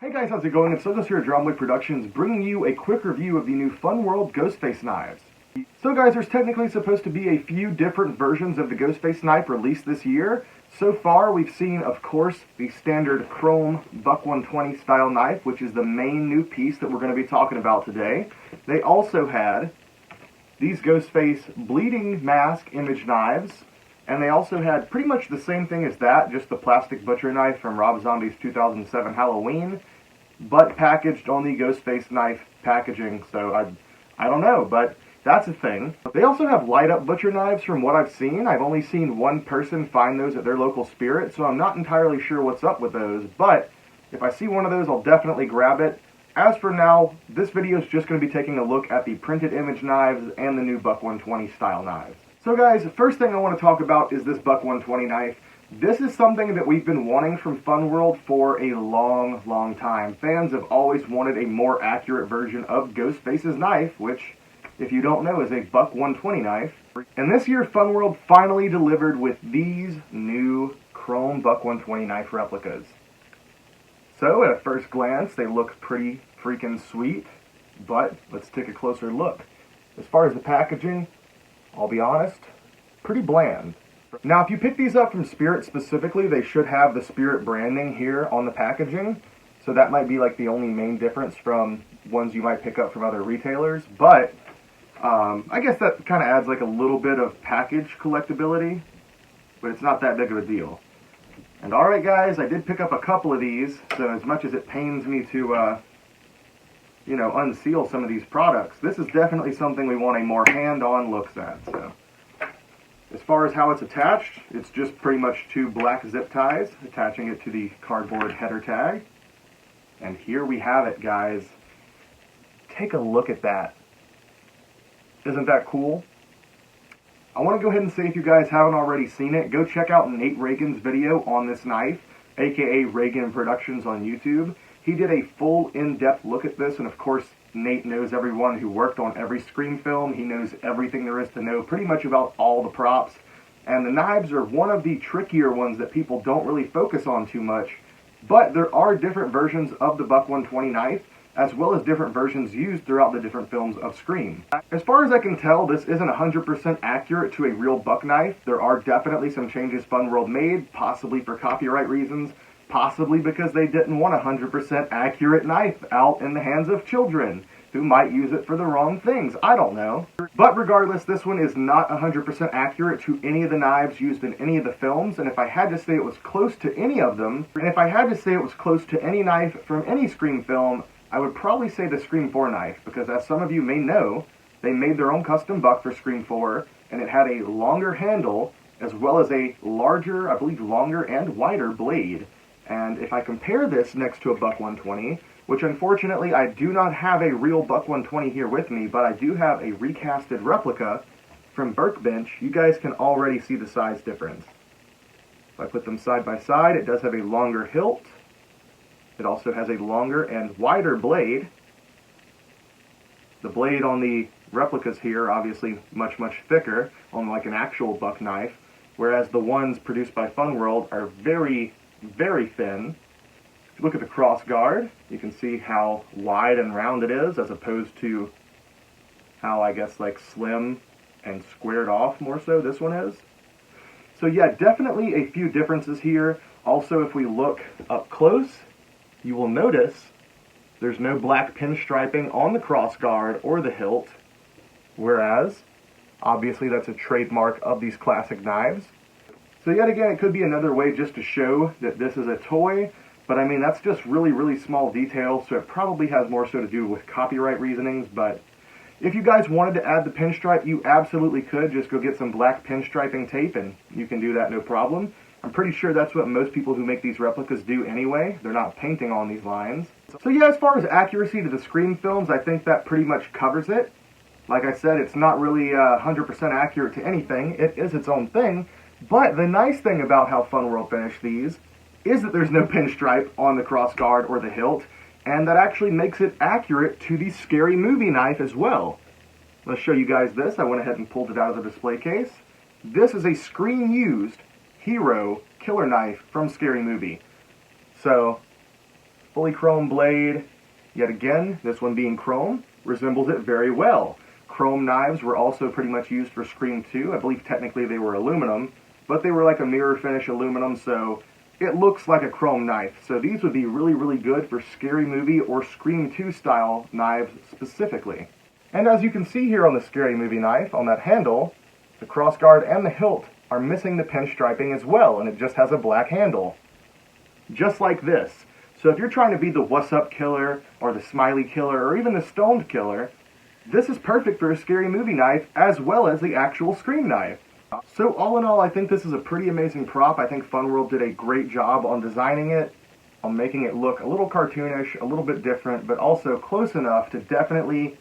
Hey guys, how's it going? It's Douglas here at Drumwood Productions, bringing you a quick review of the new Funworld Ghostface Knives. So guys, there's technically supposed to be a few different versions of the Ghostface Knife released this year. So far, we've seen, of course, the standard chrome Buck 120 style knife, which is the main new piece that we're going to be talking about today. They also had these Ghostface bleeding mask image knives, and they also had pretty much the same thing as that, just the plastic butcher knife from Rob Zombie's 2007 Halloween, but packaged on the Ghostface knife packaging, so I don't know, but that's a thing. They also have light-up butcher knives from what I've seen. I've only seen one person find those at their local Spirit, so I'm not entirely sure what's up with those, but if I see one of those, I'll definitely grab it. As for now, this video is just going to be taking a look at the printed image knives and the new Buck 120 style knives. So guys, first thing I want to talk about is this Buck 120 knife. This is something that we've been wanting from Funworld for a long time. Fans have always wanted a more accurate version of Ghostface's knife, which, if you don't know, is a Buck 120 knife. And this year, Funworld finally delivered with these new chrome Buck 120 knife replicas. So, at a first glance, they look pretty freaking sweet, but let's take a closer look. As far as the packaging, I'll be honest, pretty bland. Now, if you pick these up from Spirit specifically, they should have the Spirit branding here on the packaging, so that might be like the only main difference from ones you might pick up from other retailers, but I guess that kind of adds like a little bit of package collectability, but it's not that big of a deal. And alright guys, I did pick up a couple of these, so as much as it pains me to, unseal some of these products, this is definitely something we want a more hand-on looks at. So, as far as how it's attached, it's just pretty much two black zip ties, attaching it to the cardboard header tag. And here we have it, guys. Take a look at that. Isn't that cool? I want to go ahead and say, if you guys haven't already seen it, go check out Nate Reagan's video on this knife, aka Reagan Productions on YouTube. He did a full in-depth look at this, and of course, Nate knows everyone who worked on every Scream film. He knows everything there is to know pretty much about all the props. And the knives are one of the trickier ones that people don't really focus on too much. But there are different versions of the Buck 120 knife, as well as different versions used throughout the different films of Scream. As far as I can tell, this isn't 100% accurate to a real buck knife. There are definitely some changes Funworld made, possibly for copyright reasons, possibly because they didn't want a 100% accurate knife out in the hands of children who might use it for the wrong things. I don't know. But regardless, this one is not 100% accurate to any of the knives used in any of the films, and if I had to say it was close to any of them, and if I had to say it was close to any knife from any Scream film, I would probably say the Scream 4 knife, because as some of you may know, they made their own custom buck for Scream 4, and it had a longer handle, as well as a larger, I believe longer and wider blade. And if I compare this next to a Buck 120, which unfortunately I do not have a real Buck 120 here with me, but I do have a recasted replica from Burkbench, you guys can already see the size difference. If I put them side by side, it does have a longer hilt. It also has a longer and wider blade. The blade on the replicas here, obviously much thicker, on like an actual buck knife, whereas the ones produced by Funworld are very thin. If you look at the cross guard, you can see how wide and round it is, as opposed to how, I guess, like slim and squared off more so this one is. So yeah, definitely a few differences here. Also, if we look up close, you will notice there's no black pinstriping on the cross guard or the hilt, whereas, obviously that's a trademark of these classic knives. So yet again, it could be another way just to show that this is a toy, but I mean, that's just really small detail, so it probably has more so to do with copyright reasonings. But if you guys wanted to add the pinstripe, you absolutely could. Just go get some black pinstriping tape, and you can do that no problem. I'm pretty sure that's what most people who make these replicas do anyway. They're not painting on these lines. So yeah, as far as accuracy to the Scream films, I think that pretty much covers it. Like I said, it's not really 100% accurate to anything. It is its own thing. But the nice thing about how Funworld finished these is that there's no pinstripe on the cross guard or the hilt, and that actually makes it accurate to the Scary Movie knife as well. Let's show you guys this. I went ahead and pulled it out of the display case. This is a Scream-used Hero killer knife from Scary Movie. So, fully chrome blade. Yet again, this one being chrome, resembles it very well. Chrome knives were also pretty much used for Scream 2. I believe technically they were aluminum, but they were like a mirror finish aluminum, so it looks like a chrome knife. So these would be really, really good for Scary Movie or Scream 2 style knives specifically. And as you can see here on the Scary Movie knife, on that handle, the crossguard and the hilt are missing the pinstriping as well, and it just has a black handle. Just like this. So if you're trying to be the What's Up Killer, or the Smiley Killer, or even the Stoned Killer, this is perfect for a Scary Movie knife, as well as the actual Scream knife. So all in all, I think this is a pretty amazing prop. I think Funworld did a great job on designing it, on making it look a little cartoonish, a little bit different, but also close enough to definitely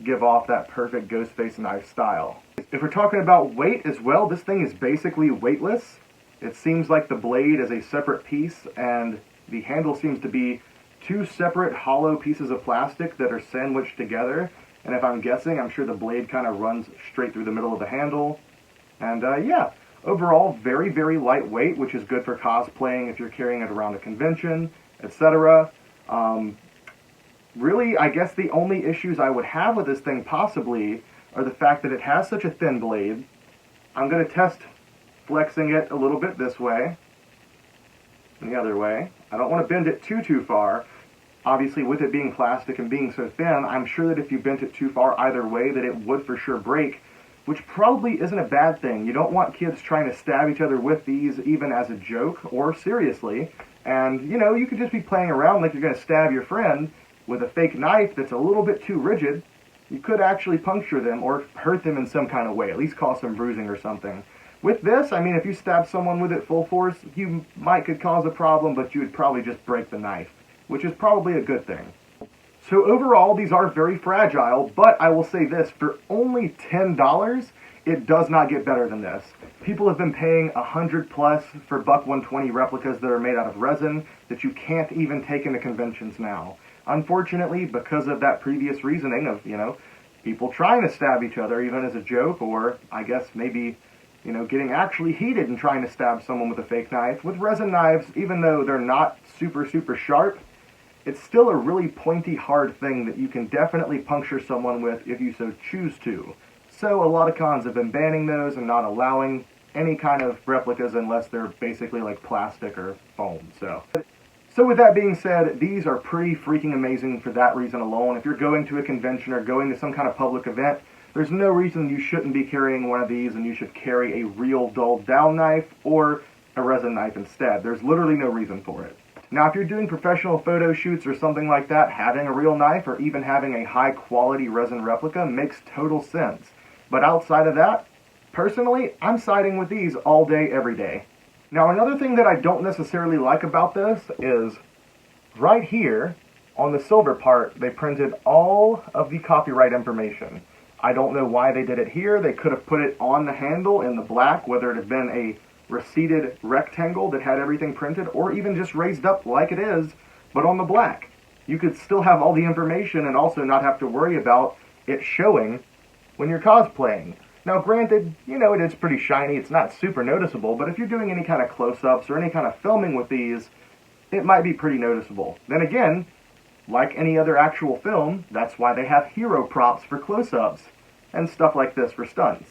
give off that perfect Ghostface knife style. If we're talking about weight as well, this thing is basically weightless. It seems like the blade is a separate piece, and the handle seems to be two separate hollow pieces of plastic that are sandwiched together. And if I'm guessing, I'm sure the blade kind of runs straight through the middle of the handle. And yeah, overall, very, very lightweight, which is good for cosplaying if you're carrying it around a convention, etc. Really, I guess the only issues I would have with this thing possibly are the fact that it has such a thin blade. I'm going to test flexing it a little bit this way and the other way. I don't want to bend it too far. Obviously, with it being plastic and being so thin, I'm sure that if you bent it too far either way, that it would for sure break, which probably isn't a bad thing. You don't want kids trying to stab each other with these, even as a joke or seriously. And, you know, you could just be playing around like you're going to stab your friend with a fake knife that's a little bit too rigid. You could actually puncture them or hurt them in some kind of way, at least cause some bruising or something. With this, I mean, if you stab someone with it full force, you could cause a problem, but you would probably just break the knife, which is probably a good thing. So overall, these are very fragile, but I will say this, for only $10, it does not get better than this. People have been paying $100 plus for $120 replicas that are made out of resin that you can't even take into conventions now. Unfortunately, because of that previous reasoning of, you know, people trying to stab each other even as a joke, or I guess maybe, you know, getting actually heated and trying to stab someone with a fake knife. With resin knives, even though they're not super sharp, it's still a really pointy, hard thing that you can definitely puncture someone with if you so choose to. So a lot of cons have been banning those and not allowing any kind of replicas unless they're basically like plastic or foam. So with that being said, these are pretty freaking amazing for that reason alone. If you're going to a convention or going to some kind of public event, there's no reason you shouldn't be carrying one of these and you should carry a real dulled down knife or a resin knife instead. There's literally no reason for it. Now, if you're doing professional photo shoots or something like that, having a real knife or even having a high-quality resin replica makes total sense. But outside of that, personally, I'm siding with these all day, every day. Now, another thing that I don't necessarily like about this is right here on the silver part, they printed all of the copyright information. I don't know why they did it here. They could have put it on the handle in the black, whether it had been a receded rectangle that had everything printed, or even just raised up like it is, but on the black. You could still have all the information and also not have to worry about it showing when you're cosplaying. Now granted, you know, it is pretty shiny, it's not super noticeable, but if you're doing any kind of close-ups or any kind of filming with these, it might be pretty noticeable. Then again, like any other actual film, that's why they have hero props for close-ups and stuff like this for stunts.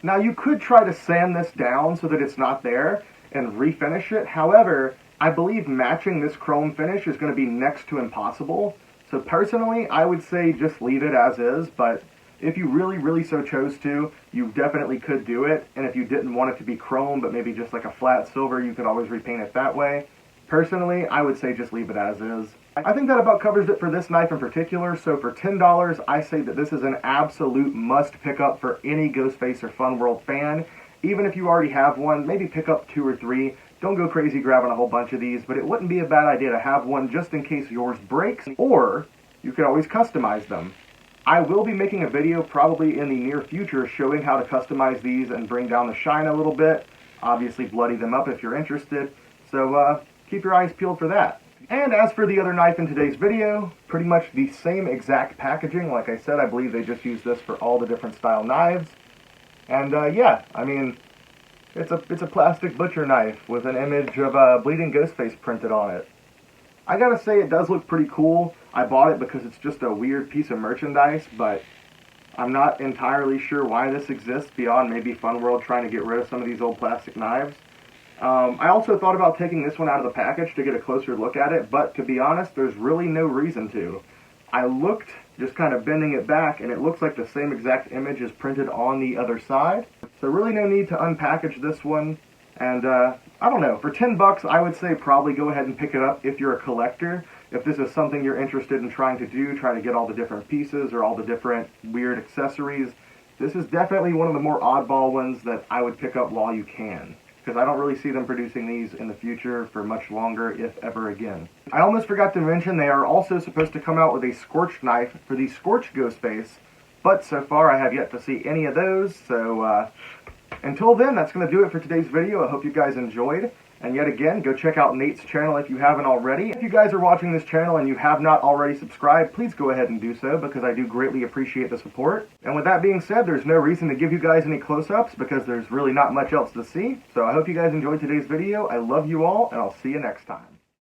Now you could try to sand this down so that it's not there and refinish it. However, I believe matching this chrome finish is going to be next to impossible. So personally, I would say just leave it as is, but if you really so chose to, you definitely could do it. And if you didn't want it to be chrome, but maybe just like a flat silver, you could always repaint it that way. Personally, I would say just leave it as is. I think that about covers it for this knife in particular, so for $10, I say that this is an absolute must pick up for any Ghostface or Funworld fan. Even if you already have one, maybe pick up 2 or 3. Don't go crazy grabbing a whole bunch of these, but it wouldn't be a bad idea to have one just in case yours breaks, or you could always customize them. I will be making a video probably in the near future showing how to customize these and bring down the shine a little bit. Obviously bloody them up if you're interested, so keep your eyes peeled for that. And as for the other knife in today's video, pretty much the same exact packaging. Like I said, I believe they just used this for all the different style knives. And yeah, I mean, it's a plastic butcher knife with an image of a bleeding Ghostface printed on it. I gotta say it does look pretty cool. I bought it because it's just a weird piece of merchandise, but I'm not entirely sure why this exists beyond maybe Funworld trying to get rid of some of these old plastic knives. I also thought about taking this one out of the package to get a closer look at it, but to be honest, there's really no reason to. I looked, just kind of bending it back, and it looks like the same exact image is printed on the other side. So really no need to unpackage this one. And I don't know, for 10 bucks, I would say probably go ahead and pick it up if you're a collector. If this is something you're interested in trying to do, try to get all the different pieces or all the different weird accessories, this is definitely one of the more oddball ones that I would pick up while you can, because I don't really see them producing these in the future for much longer, if ever again. I almost forgot to mention they are also supposed to come out with a scorched knife for the Scream Ghostface, but so far I have yet to see any of those, so until then, that's going to do it for today's video. I hope you guys enjoyed. And yet again, go check out Nate's channel if you haven't already. If you guys are watching this channel and you have not already subscribed, please go ahead and do so, because I do greatly appreciate the support. And with that being said, there's no reason to give you guys any close-ups, because there's really not much else to see. So I hope you guys enjoyed today's video. I love you all, and I'll see you next time.